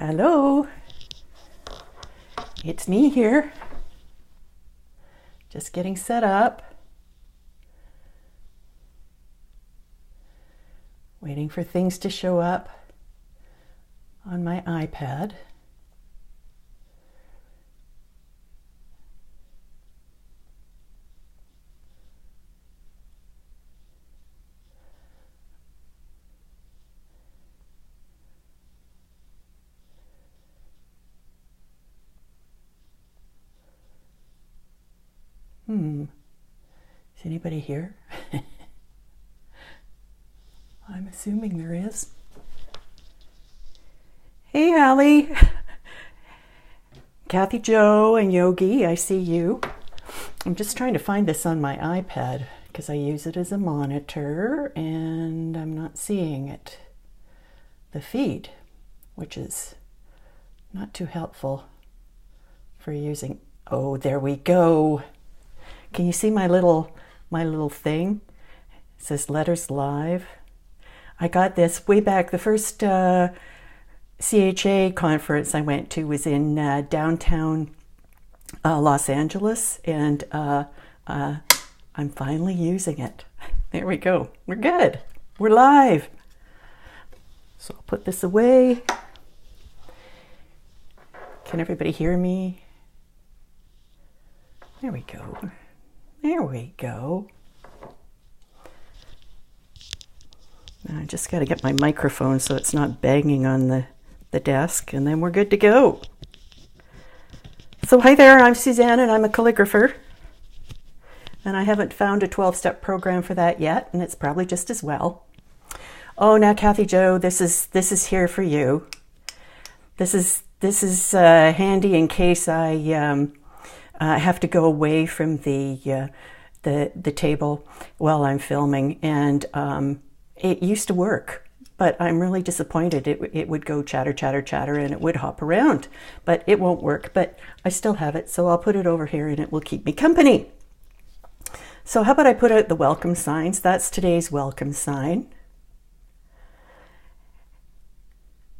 Hello, it's me here, just getting set up, waiting for things to show up on my iPad. Is anybody here? I'm assuming there is. Hey, Allie. Kathy Joe and Yogi, I see you. I'm just trying to find this on my iPad because I use it as a monitor and I'm not seeing it. The feed, which is not too helpful for using. Oh, there we go. Can you see my little thing? It says Letters Live. I got this way back. The first CHA conference I went to was in downtown Los Angeles, and I'm finally using it. There we go. We're good. We're live. So I'll put this away. Can everybody hear me? There we go. There we go. Now I just got to get my microphone so it's not banging on the desk, and then we're good to go. So hi there, I'm Suzanne and I'm a calligrapher. And I haven't found a 12-step program for that yet, and it's probably just as well. Oh, now Kathy Joe, this is here for you. This is handy in case I have to go away from the table while I'm filming, and it used to work, but I'm really disappointed. It would go chatter, chatter, chatter, and it would hop around, but it won't work. But I still have it, so I'll put it over here, and it will keep me company. So how about I put out the welcome signs? That's today's welcome sign.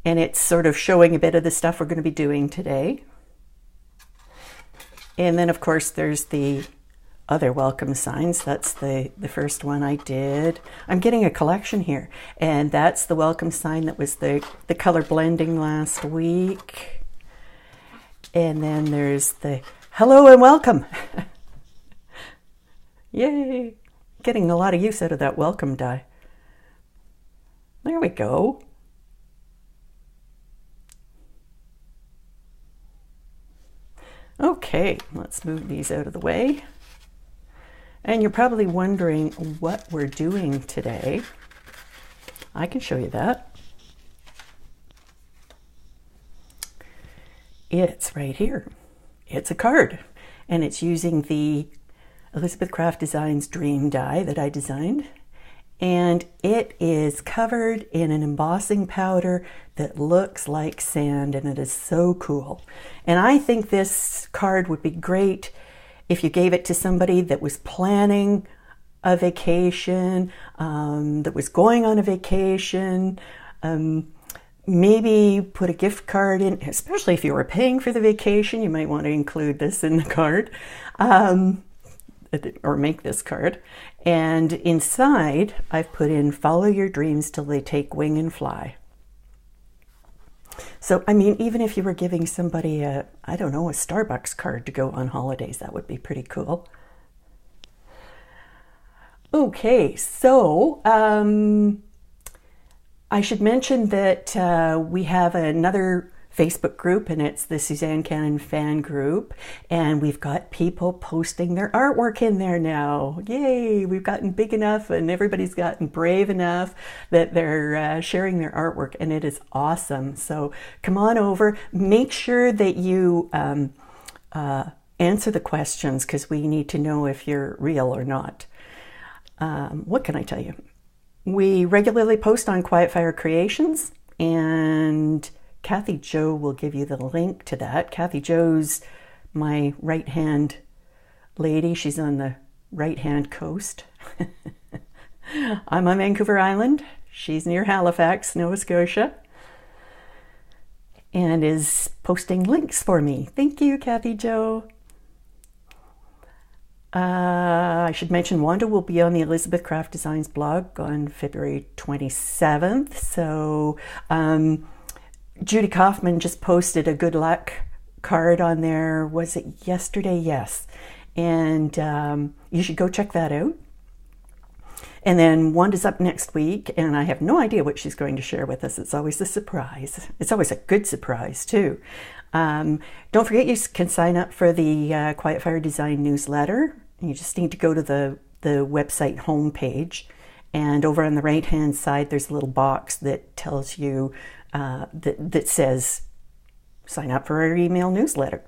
And it's sort of showing a bit of the stuff we're going to be doing today. And then, of course, there's the other welcome signs. That's the first one I did. I'm getting a collection here. And that's the welcome sign that was the color blending last week. And then there's the hello and welcome. Yay! Getting a lot of use out of that welcome die. There we go. Okay, let's move these out of the way. And you're probably wondering what we're doing today. I can show you that. It's right here. It's a card, and it's using the Elizabeth Craft Designs Dream die that I designed. And it is covered in an embossing powder that looks like sand, and it is so cool. And I think this card would be great if you gave it to somebody that was planning a vacation, that was going on a vacation, maybe put a gift card in, especially if you were paying for the vacation, you might want to include this in the card. Or make this card. And inside, I've put in follow your dreams till they take wing and fly. So, I mean, even if you were giving somebody a Starbucks card to go on holidays, that would be pretty cool. Okay, so I should mention that we have another Facebook group, and it's the Suzanne Cannon fan group, and we've got people posting their artwork in there now. Yay! We've gotten big enough, and everybody's gotten brave enough that they're sharing their artwork, and it is awesome. So come on over. Make sure that you answer the questions, because we need to know if you're real or not. What can I tell you? We regularly post on Quietfire Creations, and Kathy Joe will give you the link to that. Kathy Joe's my right-hand lady. She's on the right-hand coast. I'm on Vancouver Island. She's near Halifax, Nova Scotia. and is posting links for me. Thank you, Kathy Jo. I should mention Wanda will be on the Elizabeth Craft Designs blog on February 27th. So Judy Kaufman just posted a good luck card on there. Was it yesterday? Yes. And you should go check that out. And then Wanda's up next week, and I have no idea what she's going to share with us. It's always a surprise. It's always a good surprise, too. Don't forget you can sign up for the Quietfire Design newsletter. You just need to go to the website homepage, and over on the right-hand side, there's a little box that tells you, that says, sign up for our email newsletter.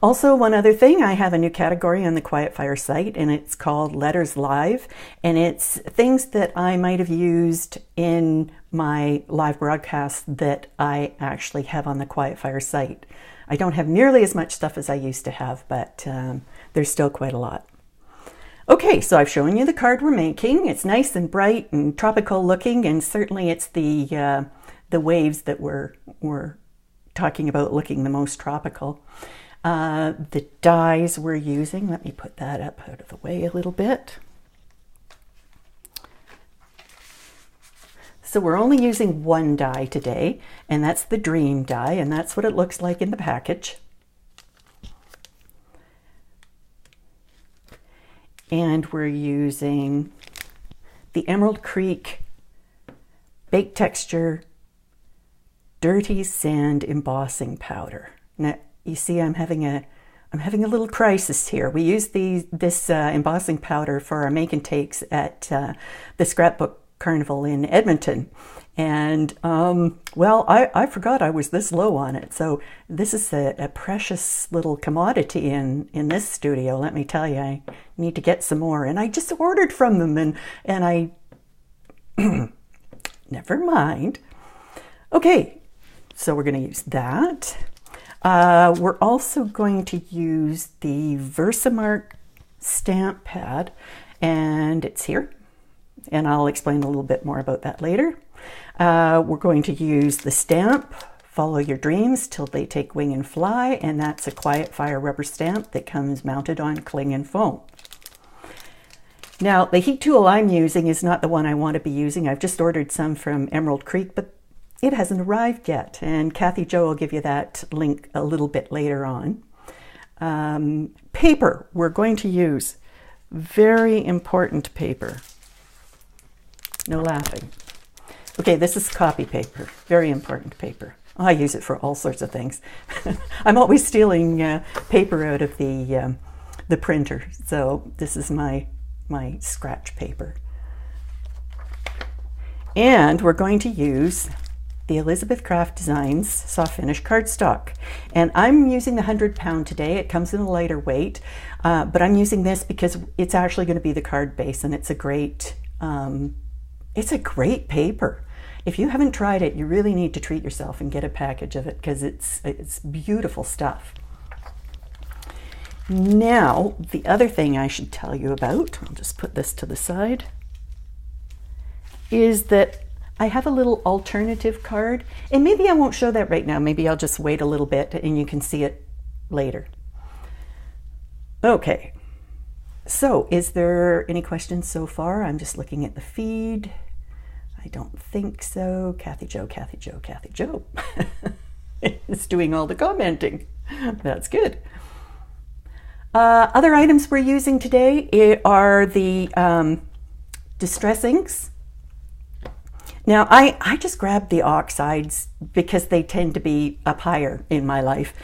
Also, one other thing, I have a new category on the Quietfire site, and it's called Letters Live, and it's things that I might have used in my live broadcast that I actually have on the Quietfire site. I don't have nearly as much stuff as I used to have, but there's still quite a lot. Okay, so I've shown you the card we're making. It's nice and bright and tropical looking, and certainly it's the waves that we're talking about looking the most tropical. The dyes we're using, let me put that up out of the way a little bit. So we're only using one dye today, and that's the Dream dye, and that's what it looks like in the package. And we're using the Emerald Creek Baked Texture Dirty Sand Embossing Powder. Now, you see I'm having a little crisis here. We use this embossing powder for our make and takes at the Scrapbook Carnival in Edmonton, and well, I forgot I was this low on it. So this is a precious little commodity in this studio. Let me tell you, I need to get some more, and I just ordered from them, and I never mind. Okay, so we're going to use that. We're also going to use the Versamark stamp pad, and it's here. And I'll explain a little bit more about that later. We're going to use the stamp, Follow Your Dreams Till They Take Wing and Fly, and that's a Quietfire rubber stamp that comes mounted on cling and foam. Now, the heat tool I'm using is not the one I want to be using. I've just ordered some from Emerald Creek, but it hasn't arrived yet, and Kathy Jo will give you that link a little bit later on. Paper, we're going to use very important paper. No laughing. Okay, this is copy paper, very important paper. I use it for all sorts of things. I'm always stealing paper out of the printer, so this is my scratch paper. And we're going to use the Elizabeth Craft Designs soft finish cardstock, and I'm using the 100-pound today. It comes in a lighter weight, but I'm using this because it's actually going to be the card base, and it's a great paper. If you haven't tried it, you really need to treat yourself and get a package of it because it's beautiful stuff. Now, the other thing I should tell you about, I'll just put this to the side, is that I have a little alternative card, and maybe I won't show that right now. Maybe I'll just wait a little bit and you can see it later. Okay, so is there any questions so far? I'm just looking at the feed. I don't think so. Kathy Jo is doing all the commenting. That's good. Other items we're using today are the distress inks. Now, I just grabbed the oxides because they tend to be up higher in my life,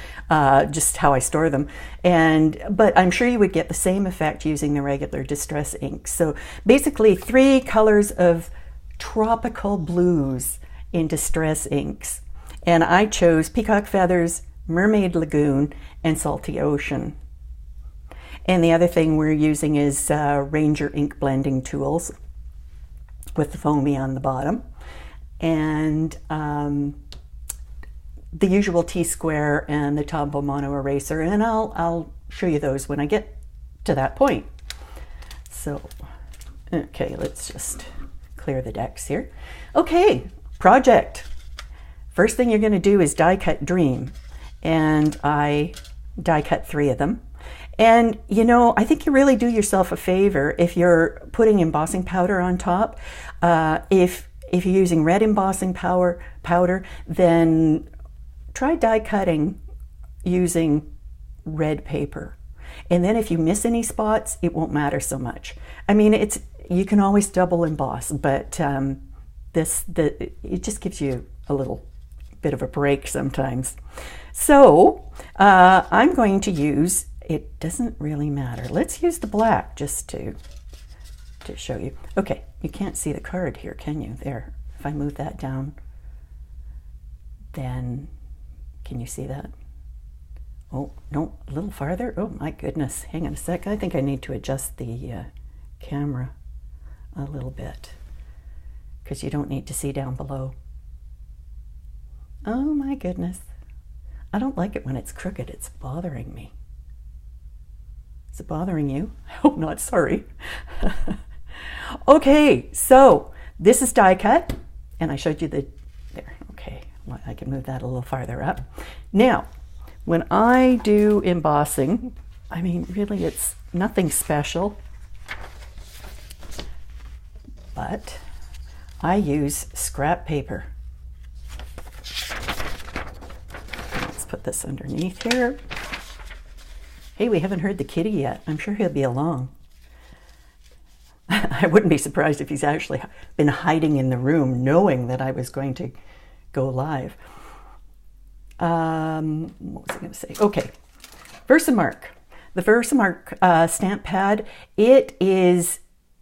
just how I store them. But I'm sure you would get the same effect using the regular distress inks. So basically 3 colors of tropical blues in distress inks. And I chose Peacock Feathers, Mermaid Lagoon, and Salty Ocean. And the other thing we're using is Ranger ink blending tools with the foamy on the bottom. And the usual T-square and the Tombow mono eraser, and I'll show you those when I get to that point. So, okay, let's just clear the decks here. Okay, project. first thing you're going to do is die cut Dream. And I die cut 3 of them. And you know, I think you really do yourself a favor if you're putting embossing powder on top. If you're using red embossing powder, then try die cutting using red paper. And then if you miss any spots, it won't matter so much. I mean, you can always double emboss, but it just gives you a little bit of a break sometimes. So I'm going to use, it doesn't really matter. Let's use the black just to show you. Okay, you can't see the card here, can you? There, if I move that down, then can you see that? Oh, no, a little farther. Oh my goodness, hang on a sec. I think I need to adjust the camera a little bit because you don't need to see down below. Oh my goodness. I don't like it when it's crooked. It's bothering me. Is it bothering you? I hope not, sorry. Okay, so this is die cut, and I showed you there. Okay, well, I can move that a little farther up. Now, when I do embossing, I mean, really it's nothing special, but I use scrap paper. Let's put this underneath here. Hey, we haven't heard the kitty yet. I'm sure he'll be along. I wouldn't be surprised if he's actually been hiding in the room knowing that I was going to go live. What was I going to say? Okay, Versamark. The Versamark stamp pad, it is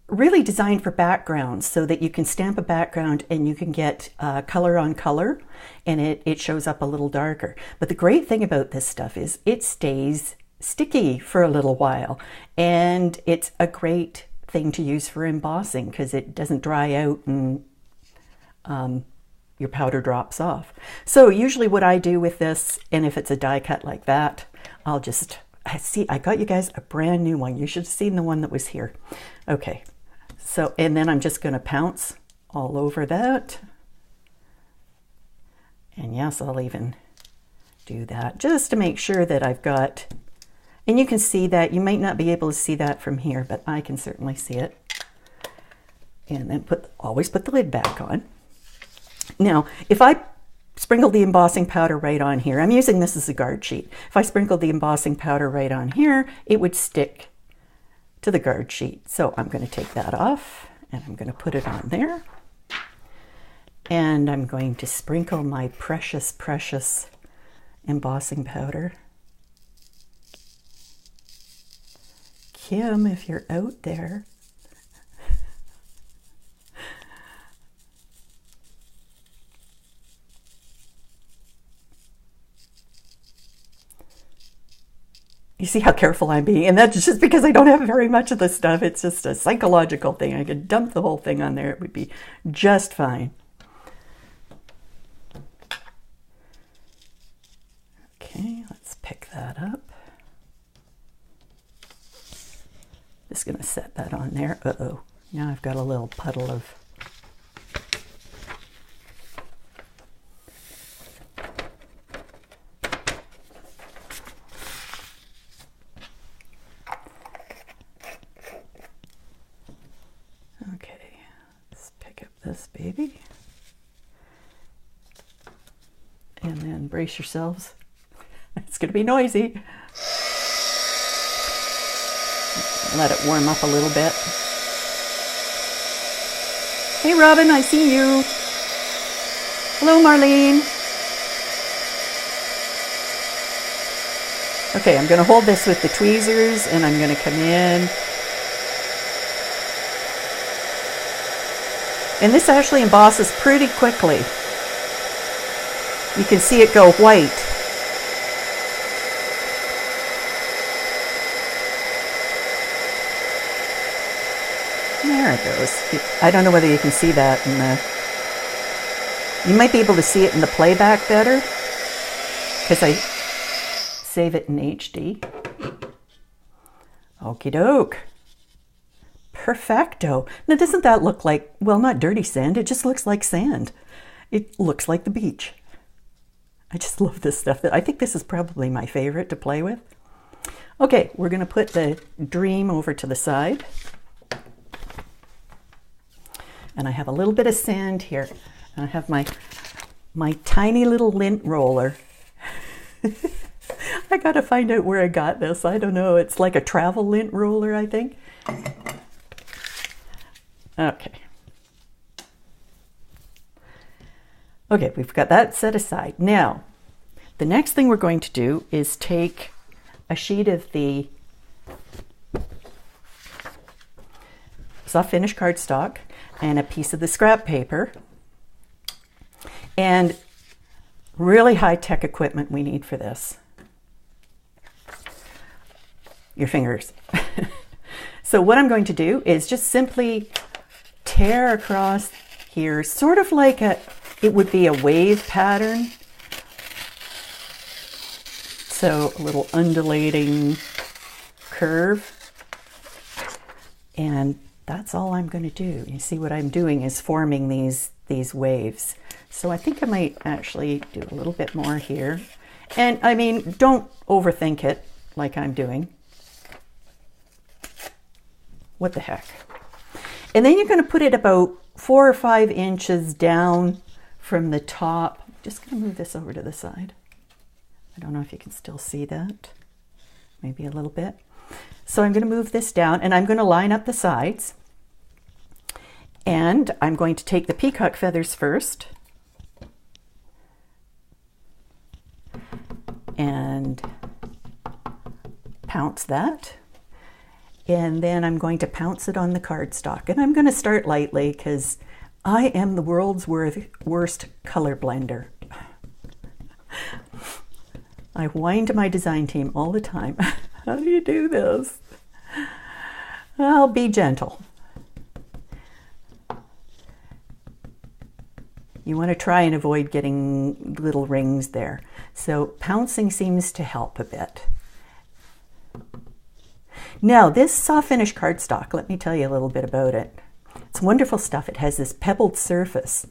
really designed for backgrounds so that you can stamp a background and you can get color on color, and it shows up a little darker. But the great thing about this stuff is it stays sticky for a little while, and it's a great thing to use for embossing because it doesn't dry out and your powder drops off. So usually what I do with this, and if it's a die cut like that, I'll just, I got you guys a brand new one. You should have seen the one that was here. Okay, so, and then I'm just going to pounce all over that. And yes, I'll even do that just to make sure that I've got, and you can see that. You might not be able to see that from here, but I can certainly see it. And then always put the lid back on. Now, if I sprinkle the embossing powder right on here, I'm using this as a guard sheet. If I sprinkle the embossing powder right on here, it would stick to the guard sheet. So I'm going to take that off and I'm going to put it on there. And I'm going to sprinkle my precious, precious embossing powder. Kim, if you're out there. You see how careful I'm being, and that's just because I don't have very much of this stuff. It's just a psychological thing. I could dump the whole thing on there. It would be just fine. Okay, let's pick that up. Just going to set that on there. Uh-oh. Now I've got a little puddle of this baby, and then brace yourselves. It's going to be noisy. Let it warm up a little bit. Hey Robin, I see you. Hello Marlene. Okay, I'm going to hold this with the tweezers and I'm going to come in. And this actually embosses pretty quickly. You can see it go white. There it goes. I don't know whether you can see that in the... You might be able to see it in the playback better, because I save it in HD. Okie doke. Perfecto. Now doesn't that look like, well, not dirty sand, it just looks like sand. It looks like the beach. I just love this stuff. I think this is probably my favorite to play with. Okay, we're going to put the Dream over to the side. And I have a little bit of sand here. And I have my tiny little lint roller. I got to find out where I got this. I don't know. It's like a travel lint roller, I think. Okay. Okay, we've got that set aside. Now, the next thing we're going to do is take a sheet of the soft finish cardstock and a piece of the scrap paper, and really high-tech equipment we need for this. Your fingers. So what I'm going to do is just simply tear across here, sort of like it would be a wave pattern. So a little undulating curve. And that's all I'm going to do. You see what I'm doing is forming these waves. So I think I might actually do a little bit more here. And I mean, don't overthink it like I'm doing. What the heck? And then you're going to put it about 4 or 5 inches down from the top. I'm just going to move this over to the side. I don't know if you can still see that. Maybe a little bit. So I'm going to move this down and I'm going to line up the sides. And I'm going to take the peacock feathers first. And pounce that. And then I'm going to pounce it on the cardstock. And I'm going to start lightly because I am the world's worst color blender. I whine to my design team all the time. How do you do this? Well, be gentle. You want to try and avoid getting little rings there. So pouncing seems to help a bit. Now, this soft finish cardstock, let me tell you a little bit about it. It's wonderful stuff. It has this pebbled surface.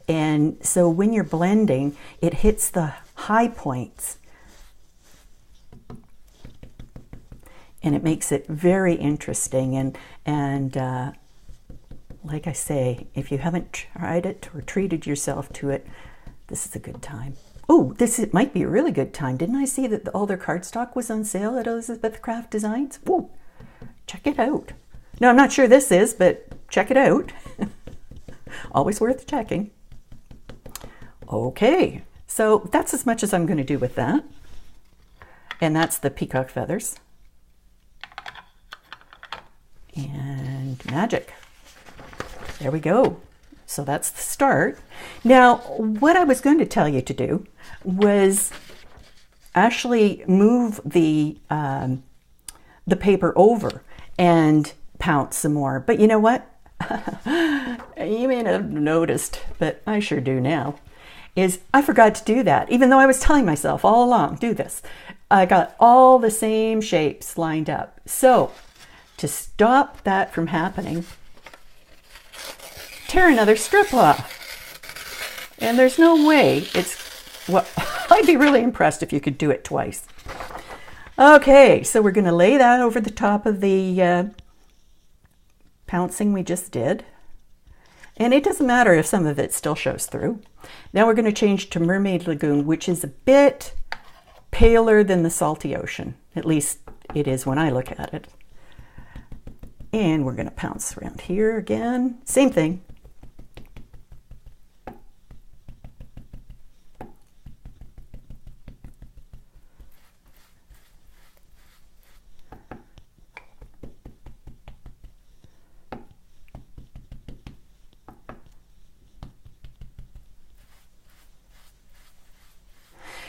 And so when you're blending, it hits the high points. And it makes it very interesting. And like I say, if you haven't tried it or treated yourself to it, this is a good time. Oh, it might be a really good time. Didn't I see that all their cardstock was on sale at Elizabeth Craft Designs? Whoa, check it out. No, I'm not sure this is, but check it out. Always worth checking. Okay, so that's as much as I'm going to do with that. And that's the peacock feathers. And magic. There we go. So that's the start. Now, what I was going to tell you to do was actually move the paper over and pounce some more. But you know what? You may not have noticed, but I sure do now, is I forgot to do that. Even though I was telling myself all along, do this. I got all the same shapes lined up. So to stop that from happening, tear another strip off. And there's no way well, I'd be really impressed if you could do it twice. Okay, so we're going to lay that over the top of the pouncing we just did. And it doesn't matter if some of it still shows through. Now we're going to change to Mermaid Lagoon, which is a bit paler than the salty ocean. At least it is when I look at it. And we're going to pounce around here again. Same thing.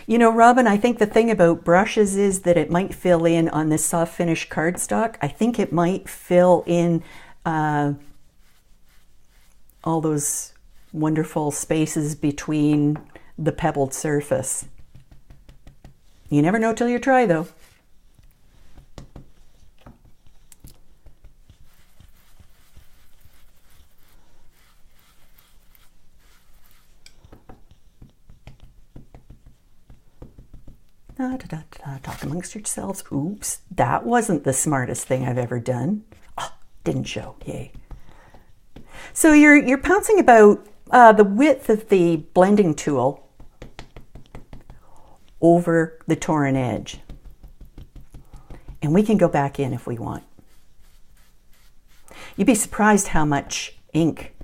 You know, Robin, I think the thing about brushes is that it might fill in on this soft finish cardstock. I think it might fill in all those wonderful spaces between the pebbled surface. You never know till you try, though. Talk amongst yourselves. Oops, that wasn't the smartest thing I've ever done. Oh, didn't show. Yay. So you're pouncing about the width of the blending tool over the torn edge. And we can go back in if we want. You'd be surprised how much ink.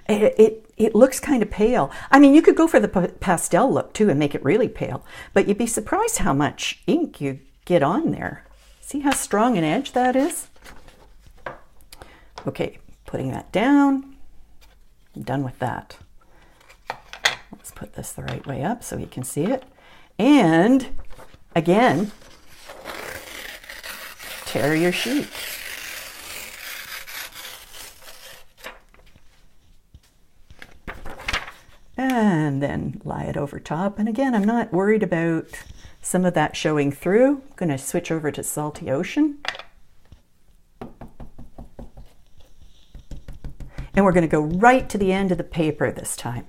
It looks kind of pale. I mean, you could go for the pastel look too and make it really pale, but you'd be surprised how much ink you get on there. See how strong an edge that is? Okay, putting that down. I'm done with that. Let's put this the right way up so you can see it. And again, tear your sheet. And then lie it over top. And again, I'm not worried about some of that showing through. I'm going to switch over to Salty Ocean. And we're going to go right to the end of the paper this time.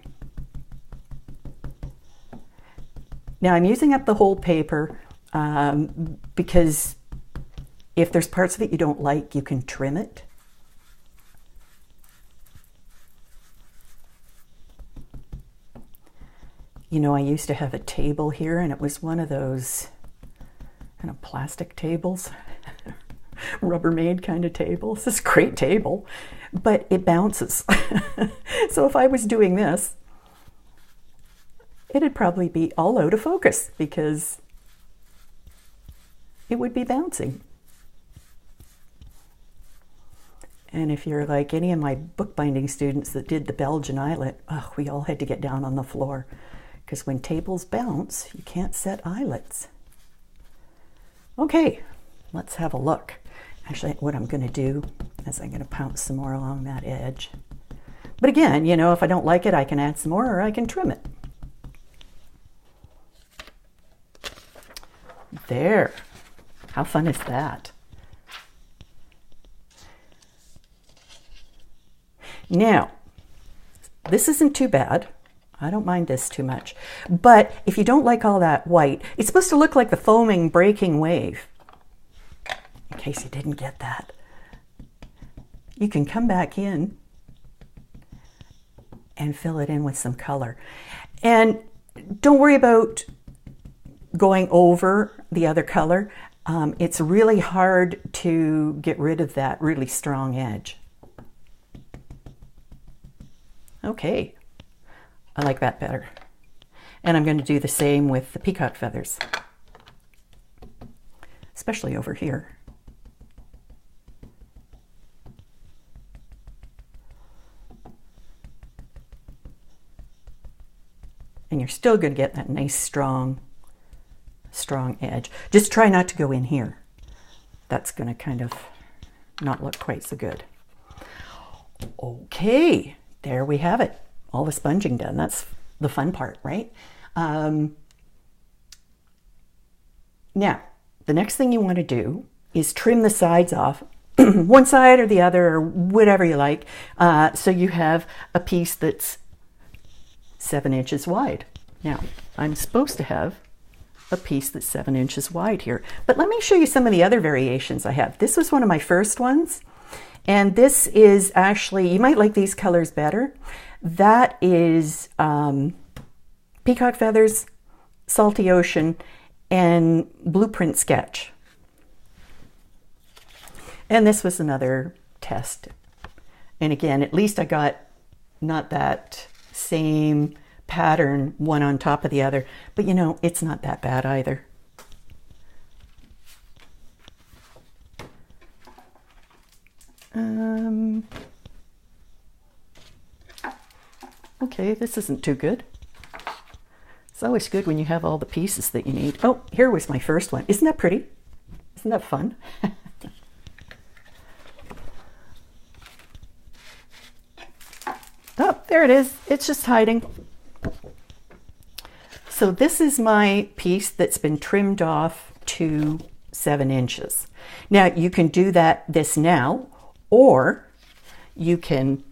Now I'm using up the whole paper because if there's parts of it you don't like, you can trim it. You know, I used to have a table here, and it was one of those kind of plastic tables, Rubbermaid kind of tables. It's a great table, but it bounces. So if I was doing this, it'd probably be all out of focus because it would be bouncing. And if you're like any of my bookbinding students that did the Belgian eyelet, oh, we all had to get down on the floor. Because when tables bounce, you can't set eyelets. Okay, let's have a look. Actually, what I'm going to do is I'm going to pounce some more along that edge. But again, you know, if I don't like it, I can add some more or I can trim it. There. How fun is that? Now, this isn't too bad. I don't mind this too much. But if you don't like all that white, it's supposed to look like the foaming breaking wave. In case you didn't get that. You can come back in and fill it in with some color. And don't worry about going over the other color. It's really hard to get rid of that really strong edge. Okay. I like that better. And I'm going to do the same with the peacock feathers, especially over here. And you're still going to get that nice strong edge. Just try not to go in here. That's going to kind of not look quite so good. Okay, there we have it. All the sponging done. That's the fun part, right? Now, the next thing you want to do is trim the sides off, one side or the other, or whatever you like, so you have a piece that's 7 inches wide. Now, I'm supposed to have a piece that's 7 inches wide here, but let me show you some of the other variations I have. This was one of my first ones, and this is actually, you might like these colors better. That is peacock feathers, Salty Ocean, and blueprint sketch. And this was another test. And again, at least I got not that same pattern one on top of the other, but you know, it's not that bad either. Okay, this isn't too good. It's always good when you have all the pieces that you need. Oh, here was my first one. Isn't that pretty? Isn't that fun? Oh, there it is. It's just hiding. So this is my piece that's been trimmed off to 7 inches. Now you can do this now, or you can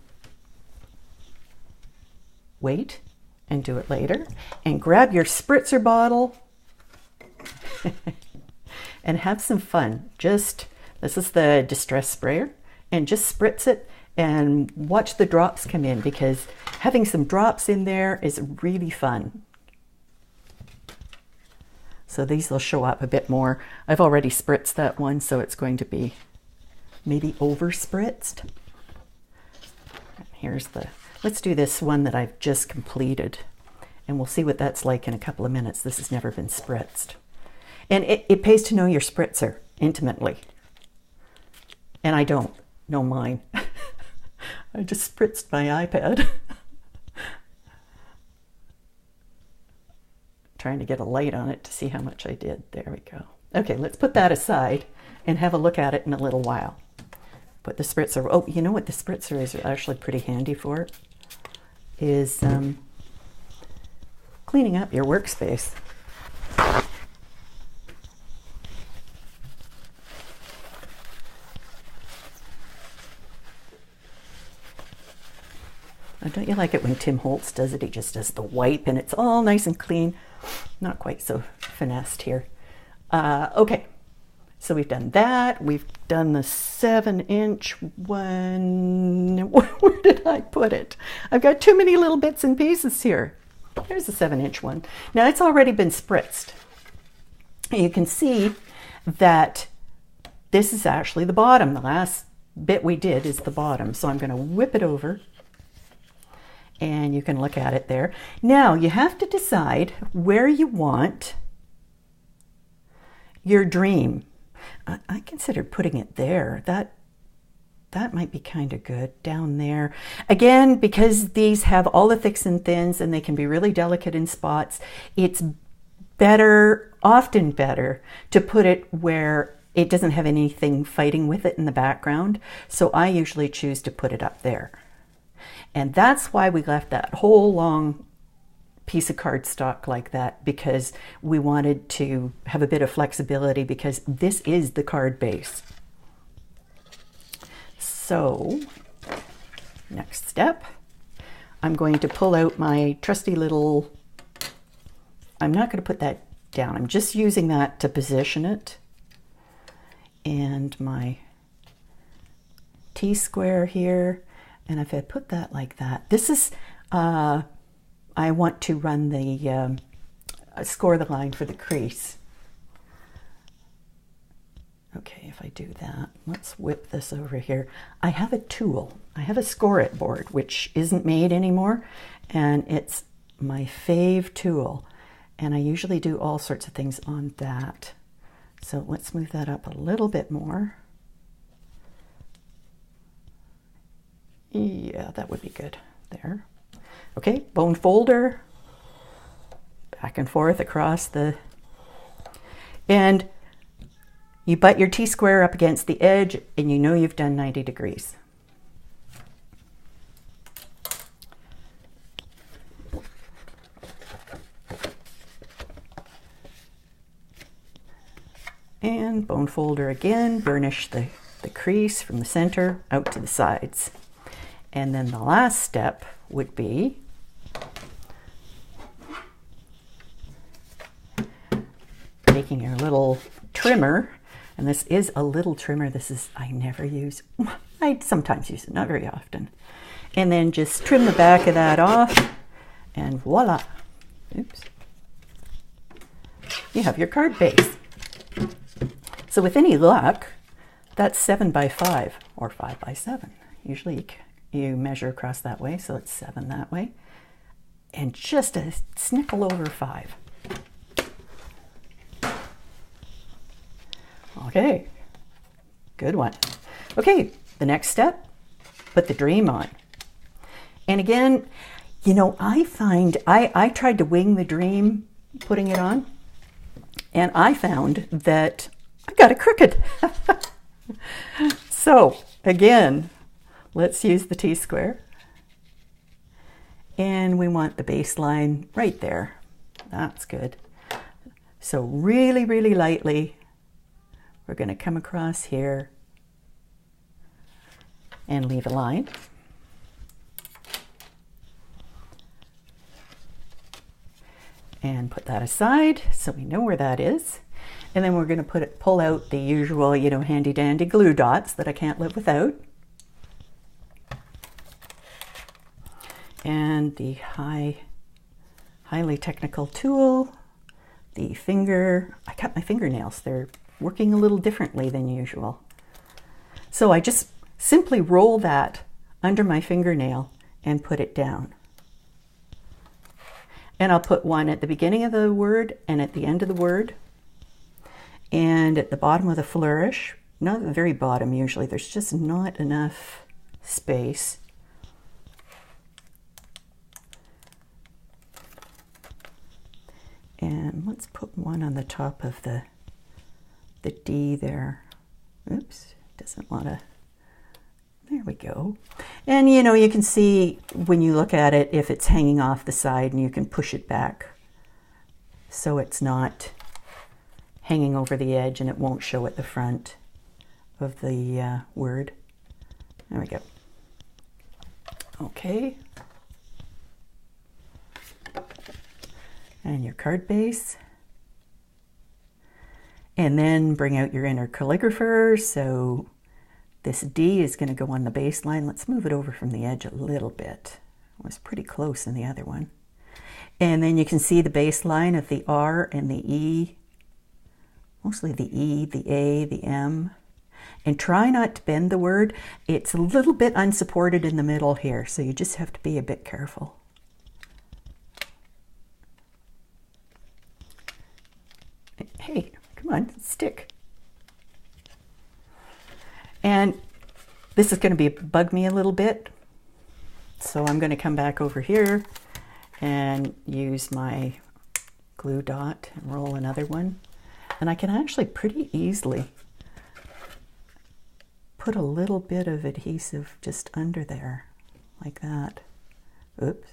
wait and do it later and grab your spritzer bottle and have some fun. This is the distress sprayer, and just spritz it and watch the drops come in, because having some drops in there is really fun. So these will show up a bit more. I've already spritzed that one, so it's going to be maybe over spritzed. Let's do this one that I've just completed, and we'll see what that's like in a couple of minutes. This has never been spritzed. And it pays to know your spritzer intimately. And I don't know mine. I just spritzed my iPad. Trying to get a light on it to see how much I did. There we go. Okay, let's put that aside and have a look at it in a little while. Put the spritzer, oh, you know what the spritzer is actually pretty handy for? Is cleaning up your workspace. Don't you like it when Tim Holtz does it? He just does the wipe and it's all nice and clean. Not quite so finessed here. Okay, so we've done that. We've done the 7-inch one. Where did I put it? I've got too many little bits and pieces here. There's the 7-inch one. Now it's already been spritzed. You can see that this is actually the bottom. The last bit we did is the bottom. So I'm going to whip it over. And you can look at it there. Now you have to decide where you want your dream. I considered putting it there. That might be kind of good down there. Again, because these have all the thicks and thins and they can be really delicate in spots, it's better, often better, to put it where it doesn't have anything fighting with it in the background. So I usually choose to put it up there. And that's why we left that whole long piece of cardstock like that, because we wanted to have a bit of flexibility, because this is the card base. So, next step, I'm going to pull out my trusty little, I'm not going to put that down, I'm just using that to position it, and my T-square here. And if I put that like that, this is, I want to run the, score the line for the crease. Okay, if I do that, let's whip this over here. I have a tool. I have a score it board, which isn't made anymore. And it's my fave tool. And I usually do all sorts of things on that. So let's move that up a little bit more. Yeah, that would be good there. Okay, bone folder, back and forth across the, and you butt your T-square up against the edge and you know you've done 90 degrees. And bone folder again, burnish the crease from the center out to the sides. And then the last step would be taking your little trimmer, and this is a little trimmer. This is, I never use, I sometimes use it, not very often. And then just trim the back of that off, and voila. Oops. You have your card base. So with any luck, that's 7 by 5 or 5 by 7. Usually you measure across that way, so it's 7 that way. And just a snickle over 5. Okay, good one. Okay, the next step, put the dream on. And again, you know, I find, I tried to wing the dream putting it on, and I found that I got it crooked. So again, let's use the T-square. And we want the baseline right there. That's good. So really, really lightly, we're going to come across here and leave a line. And put that aside so we know where that is. And then we're going to pull out the usual, you know, handy dandy glue dots that I can't live without. And the highly technical tool, the finger. I cut my fingernails. They're working a little differently than usual. So I just simply roll that under my fingernail and put it down. And I'll put one at the beginning of the word and at the end of the word. And at the bottom of the flourish, not at the very bottom usually, there's just not enough space. And let's put one on the top of the D there. Oops, doesn't want to. There we go. And you know, you can see when you look at it if it's hanging off the side, and you can push it back so it's not hanging over the edge and it won't show at the front of the word. There we go. Okay. And your card base. And then bring out your inner calligrapher. So this D is going to go on the baseline. Let's move it over from the edge a little bit. It was pretty close in the other one. And then you can see the baseline of the R and the E. Mostly the E, the A, the M. And try not to bend the word. It's a little bit unsupported in the middle here, so you just have to be a bit careful. Hey, come on, stick. And this is going to bug me a little bit. So I'm going to come back over here and use my glue dot and roll another one. And I can actually pretty easily put a little bit of adhesive just under there, like that. Oops,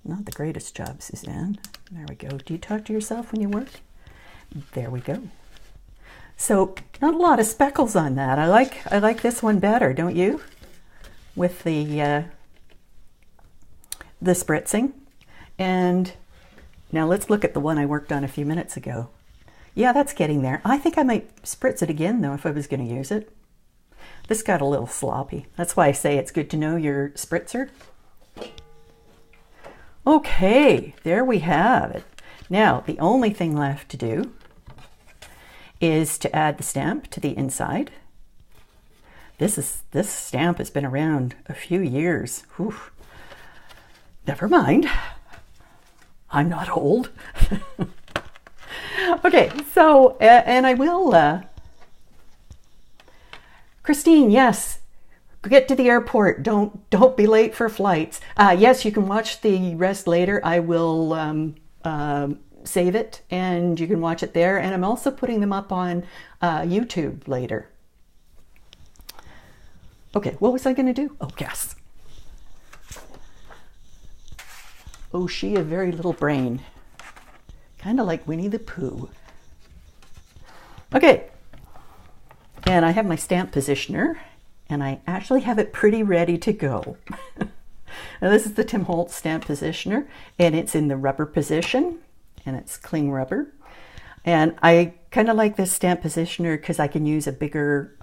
not the greatest job, Suzanne. There we go. Do you talk to yourself when you work? There we go. So not a lot of speckles on that. I like this one better, don't you? With the spritzing. And now let's look at the one I worked on a few minutes ago. Yeah, that's getting there. I think I might spritz it again though if I was going to use it. This got a little sloppy. That's why I say it's good to know your spritzer. Okay, there we have it. Now, the only thing left to do is to add the stamp to the inside. This stamp has been around a few years. Whew. Never mind. I'm not old. Okay, so, and I will, Christine, yes, get to the airport. Don't be late for flights. Yes, you can watch the rest later. I will save it and you can watch it there. And I'm also putting them up on YouTube later. Okay, what was I going to do? Oh, yes. Oh, she a very little brain. Kind of like Winnie the Pooh. Okay, and I have my stamp positioner, and I actually have it pretty ready to go. Now this is the Tim Holtz stamp positioner, and it's in the rubber position, and it's cling rubber. And I kind of like this stamp positioner because I can use a bigger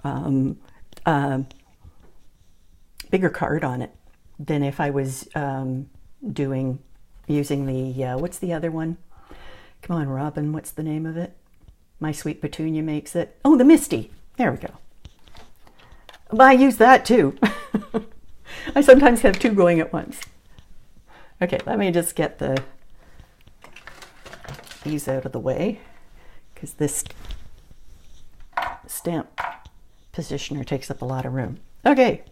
card on it than if I was using the, what's the other one? Come on, Robin, what's the name of it? My Sweet Petunia makes it. Oh, the Misty. There we go. But I use that too. I sometimes have two going at once. Okay, let me just get these out of the way because this stamp positioner takes up a lot of room. Okay,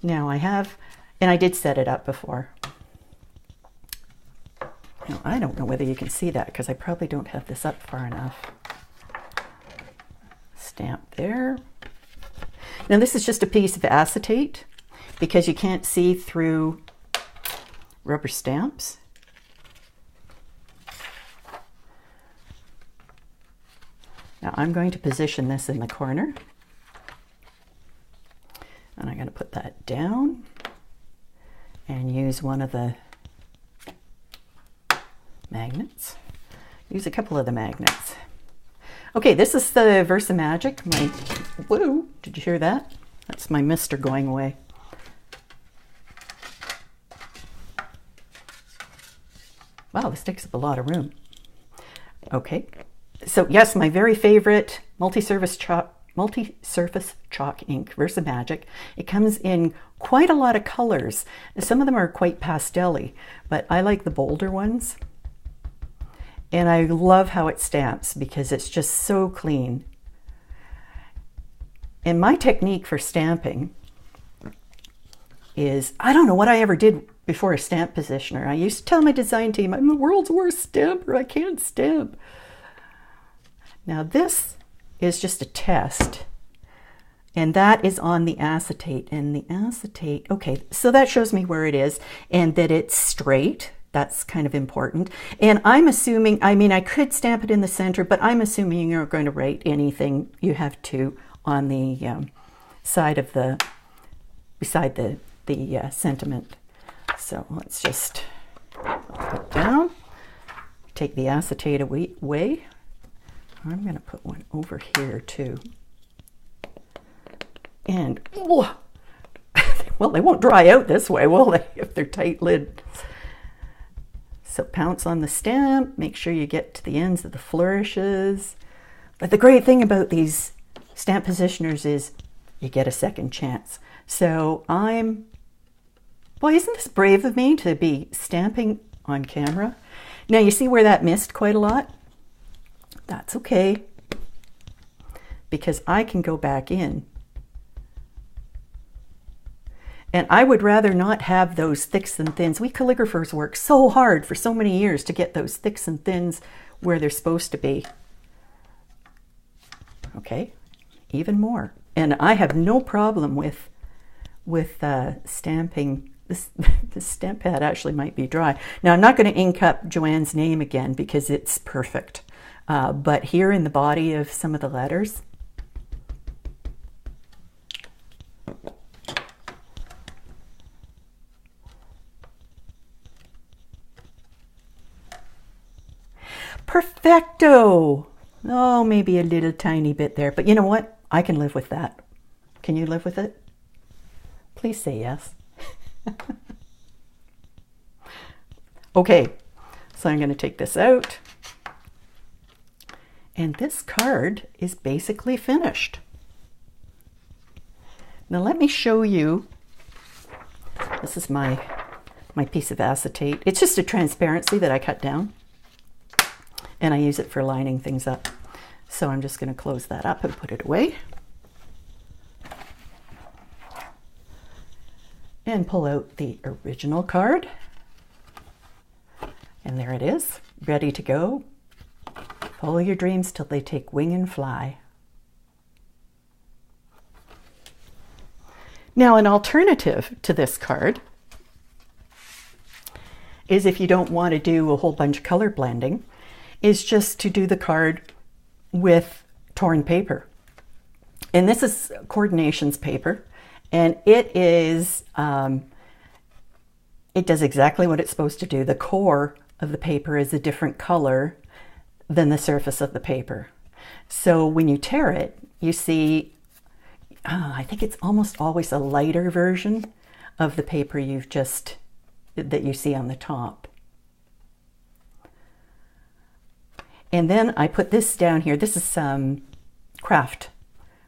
now I have, and I did set it up before. Now, I don't know whether you can see that because I probably don't have this up far enough. Stamp there. Now this is just a piece of acetate because you can't see through rubber stamps. Now I'm going to position this in the corner. And I'm going to put that down and use one of the magnets. Use a couple of the magnets. Okay, this is the VersaMagic. Whoa, did you hear that? That's my mister going away. Wow, this takes up a lot of room. Okay, so yes, my very favorite multi-surface chalk ink, VersaMagic. It comes in quite a lot of colors. Some of them are quite pastel-y, but I like the bolder ones. And I love how it stamps because it's just so clean. And my technique for stamping is, I don't know what I ever did before a stamp positioner. I used to tell my design team, I'm the world's worst stamper, I can't stamp. Now this is just a test, and that is on the acetate. And the acetate, okay, so that shows me where it is and that it's straight. That's kind of important. And I'm assuming, I mean, I could stamp it in the center, but I'm assuming you're going to write anything you have to on the side of the, beside the sentiment. So let's just put down, take the acetate away. I'm going to put one over here too. And, well, they won't dry out this way, will they, if they're tight lids? So pounce on the stamp, make sure you get to the ends of the flourishes. But the great thing about these stamp positioners is you get a second chance. So well, isn't this brave of me to be stamping on camera? Now you see where that missed quite a lot? That's okay, because I can go back in. And I would rather not have those thicks and thins. We calligraphers work so hard for so many years to get those thicks and thins where they're supposed to be. Okay, even more. And I have no problem with stamping. This stamp pad actually might be dry. Now I'm not going to ink up Joanne's name again because it's perfect. But here in the body of some of the letters, perfecto! Oh, maybe a little tiny bit there, but you know what? I can live with that. Can you live with it? Please say yes. Okay, so I'm going to take this out. And this card is basically finished. Now let me show you. This is my piece of acetate. It's just a transparency that I cut down. And I use it for lining things up. So I'm just going to close that up and put it away. And pull out the original card. And there it is, ready to go. Follow your dreams till they take wing and fly. Now, an alternative to this card is, if you don't want to do a whole bunch of color blending, is just to do the card with torn paper. And this is Coordinations paper, and it is, it does exactly what it's supposed to do. The core of the paper is a different color than the surface of the paper. So when you tear it, you see, I think it's almost always a lighter version of the paper that you see on the top. And then I put this down here. This is some craft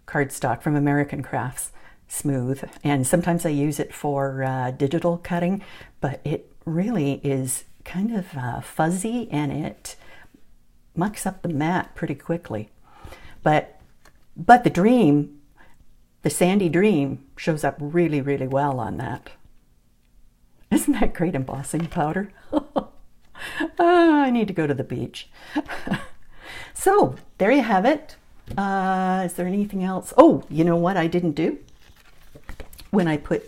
cardstock from American Crafts, smooth. And sometimes I use it for digital cutting, but it really is kind of fuzzy and it mucks up the mat pretty quickly. But the Sandy Dream shows up really, really well on that. Isn't that great embossing powder? I need to go to the beach. So there you have it. Is there anything else? Oh, you know what I didn't do? When I put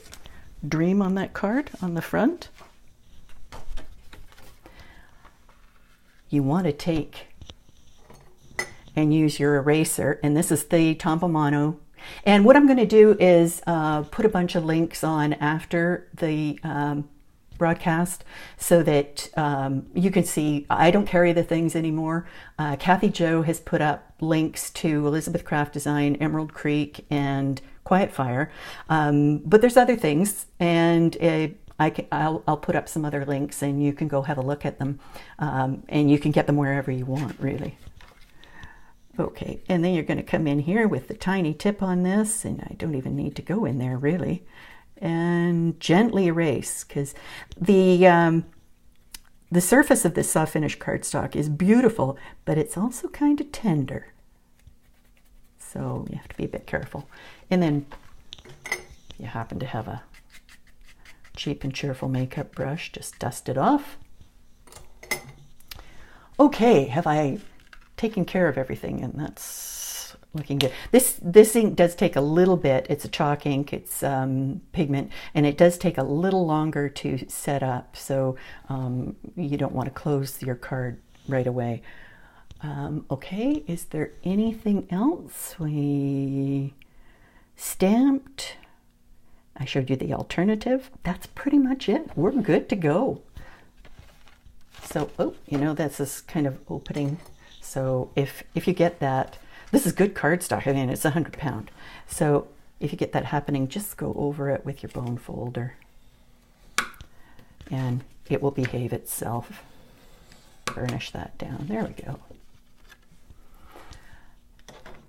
Dream on that card on the front, you want to take and use your eraser, and this is the Tompomano. And what I'm going to do is put a bunch of links on after the broadcast so that you can see. I don't carry the things anymore. Kathy Jo has put up links to Elizabeth Craft Design, Emerald Creek, and Quietfire. But there's other things, and I'll put up some other links, and you can go have a look at them, and you can get them wherever you want, really. Okay, and then you're going to come in here with the tiny tip on this, and I don't even need to go in there really, and gently erase, because the surface of this soft finish cardstock is beautiful, but it's also kind of tender, so you have to be a bit careful. And then if you happen to have a cheap and cheerful makeup brush, just dust it off. Okay, have I taking care of everything? And that's looking good. This ink does take a little bit. It's a chalk ink, it's pigment, and it does take a little longer to set up, so you don't want to close your card right away. Okay, is there anything else? We stamped. I showed you the alternative. That's pretty much it. We're good to go. So, oh, you know, that's this kind of opening. So if you get that, this is good cardstock. I mean, it's 100 pound. So if you get that happening, just go over it with your bone folder and it will behave itself. Burnish that down. There we go.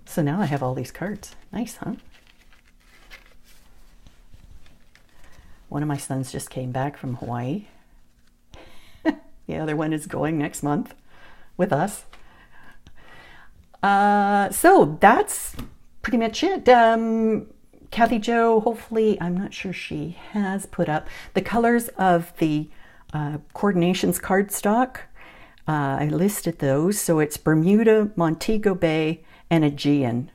So now I have all these cards. Nice, huh? One of my sons just came back from Hawaii. The other one is going next month with us. So that's pretty much it. Kathy Jo, hopefully, I'm not sure she has put up the colors of the coordinations cardstock. I listed those. So it's Bermuda, Montego Bay, and Aegean.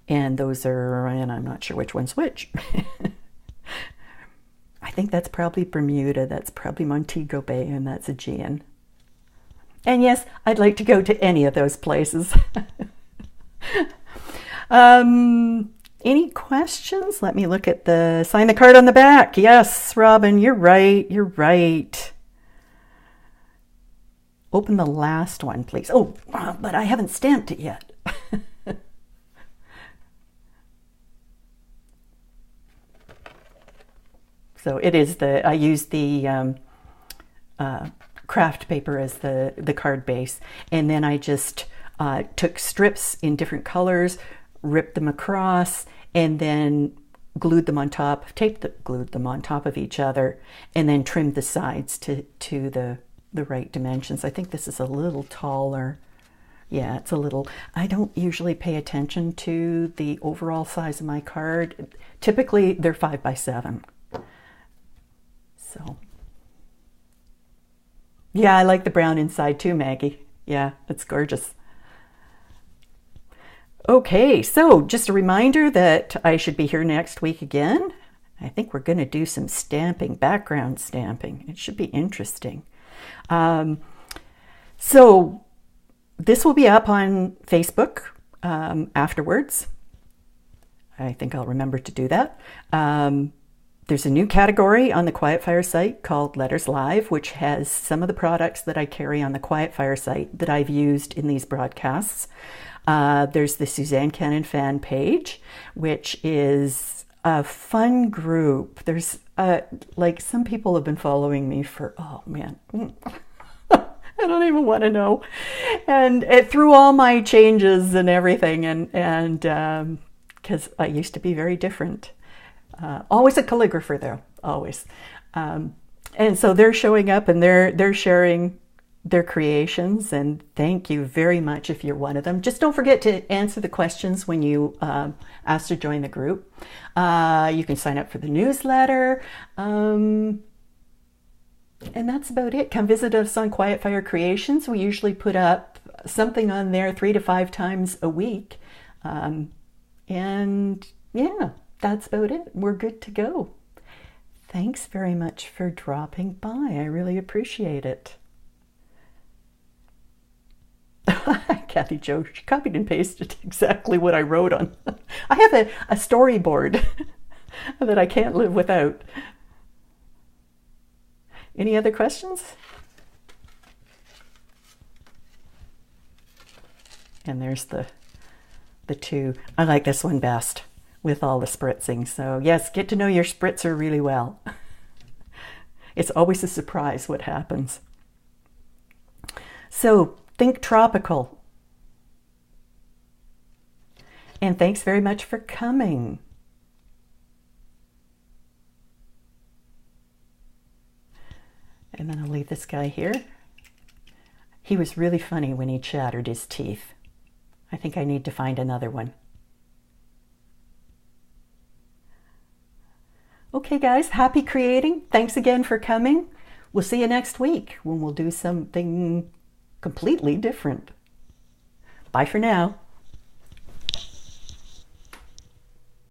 And those are, and I'm not sure which one's which. I think that's probably Bermuda, that's probably Montego Bay, and that's Aegean. And yes, I'd like to go to any of those places. Any questions? Let me look at the sign the card on the back. Yes, Robin, you're right. You're right. Open the last one, please. Oh, but I haven't stamped it yet. So it is I use the craft paper as the card base, and then I just took strips in different colors, ripped them across, and then glued them on top, glued them on top of each other, and then trimmed the sides to the right dimensions. I think this is a little taller. Yeah, it's a little, I don't usually pay attention to the overall size of my card. Typically they're 5 by 7. So, yeah, I like the brown inside too, Maggie. Yeah, it's gorgeous. Okay, so just a reminder that I should be here next week again. I think we're going to do some stamping, background stamping. It should be interesting. So this will be up on Facebook afterwards. I think I'll remember to do that. There's a new category on the Quietfire site called Letters Live, which has some of the products that I carry on the Quietfire site that I've used in these broadcasts. There's the Suzanne Cannon fan page, which is a fun group. There's like some people have been following me for, oh man, I don't even want to know. And through all my changes and everything, and because I used to be very different. Always a calligrapher though, always. And so they're showing up and they're sharing their creations, and thank you very much if you're one of them. Just don't forget to answer the questions when you ask to join the group. You can sign up for the newsletter. And that's about it. Come visit us on Quietfire Creations. We usually put up something on there 3 to 5 times a week. And yeah, that's about it. We're good to go. Thanks very much for dropping by. I really appreciate it. Kathy Jo, she copied and pasted exactly what I wrote on. I have a storyboard. that I can't live without. Any other questions? And there's the two. I like this one best with all the spritzing. So yes, get to know your spritzer really well. It's always a surprise what happens. So think tropical. And thanks very much for coming. And then I'll leave this guy here. He was really funny when he chattered his teeth. I think I need to find another one. Okay, guys, happy creating. Thanks again for coming. We'll see you next week when we'll do something completely different. Bye for now.